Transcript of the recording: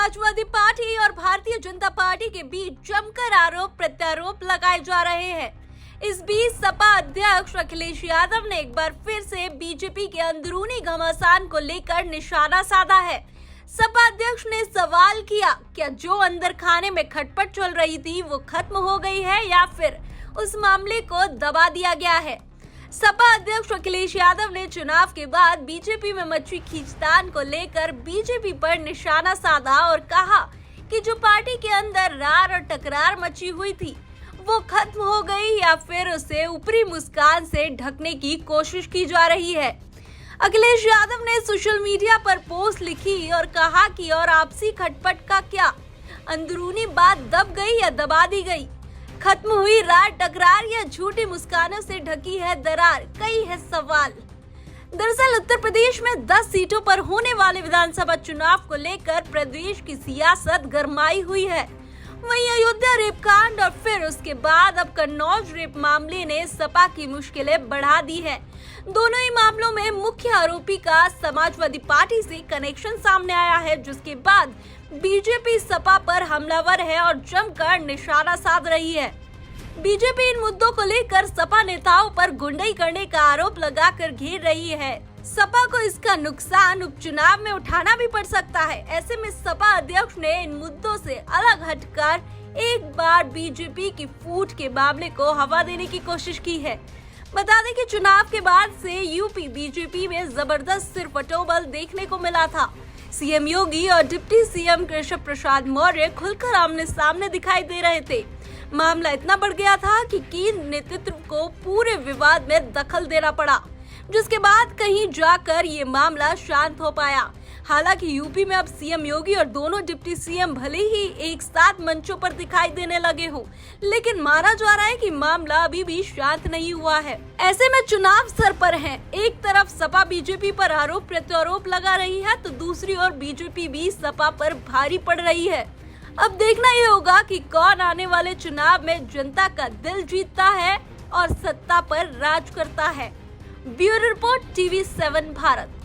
Samajwadi party और Bharatiya Janata party के बीच जमकर आरोप प्रत्यारोप लगाए जा रहे हैं। इस बीच सपा अध्यक्ष अखिलेश यादव ने एक बार फिर से बीजेपी के अंदरूनी घमासान को लेकर निशाना साधा है। सपा अध्यक्ष ने सवाल किया, क्या जो अंदर खाने में खटपट चल रही थी वो खत्म हो गई है या फिर उस मामले को दबा दिया गया है। सपा अध्यक्ष अखिलेश यादव ने चुनाव के बाद बीजेपी में मची खींचतान को लेकर बीजेपी पर निशाना साधा और कहा कि जो पार्टी के अंदर रार और टकरार मची हुई थी वो खत्म हो गई या फिर उसे ऊपरी मुस्कान से ढकने की कोशिश की जा रही है। अखिलेश यादव ने सोशल मीडिया पर पोस्ट लिखी और कहा कि और आपसी खटपट का क्या, अंदरूनी बात दब गई या दबा दी गई, खत्म हुई रार टकरार या झूठी मुस्कानों से ढकी है दरार, कई है सवाल। दरअसल उत्तर प्रदेश में 10 सीटों पर होने वाले विधानसभा चुनाव को लेकर प्रदेश की सियासत गरमाई हुई है। वहीं अयोध्या रेप कांड और फिर उसके बाद अब कन्नौज रेप मामले ने सपा की मुश्किलें बढ़ा दी है। दोनों ही मामलों में मुख्य आरोपी का समाजवादी पार्टी से कनेक्शन सामने आया है, जिसके बाद बीजेपी सपा पर हमलावर है और जमकर निशाना साध रही है। बीजेपी इन मुद्दों को लेकर सपा नेताओं पर गुंडई करने का आरोप लगाकर घेर रही है। सपा को इसका नुकसान उपचुनाव में उठाना भी पड़ सकता है। ऐसे में सपा अध्यक्ष ने इन मुद्दों से अलग हटकर एक बार बीजेपी की फूट के मामले को हवा देने की कोशिश की है। बता दें कि चुनाव के बाद से यूपी बीजेपी में जबरदस्त सिरफटोबल देखने को मिला था। सीएम योगी और डिप्टी सीएम केशव प्रसाद मौर्य खुलकर आमने सामने दिखाई दे रहे थे। मामला इतना बढ़ गया था कि केंद्र नेतृत्व को पूरे विवाद में दखल देना पड़ा, जिसके बाद कहीं जाकर ये मामला शांत हो पाया। हालांकि यूपी में अब सीएम योगी और दोनों डिप्टी सीएम भले ही एक साथ मंचों पर दिखाई देने लगे हों, लेकिन माना जा रहा है कि मामला अभी भी शांत नहीं हुआ है। ऐसे में चुनाव सर पर है। एक तरफ सपा बीजेपी पर आरोप प्रत्यारोप लगा रही है तो दूसरी ओर बीजेपी भी सपा पर भारी पड़ रही है। अब देखना ये होगा कि कौन आने वाले चुनाव में जनता का दिल जीतता है और सत्ता पर राज करता है। Bureau report TV7 Bharat.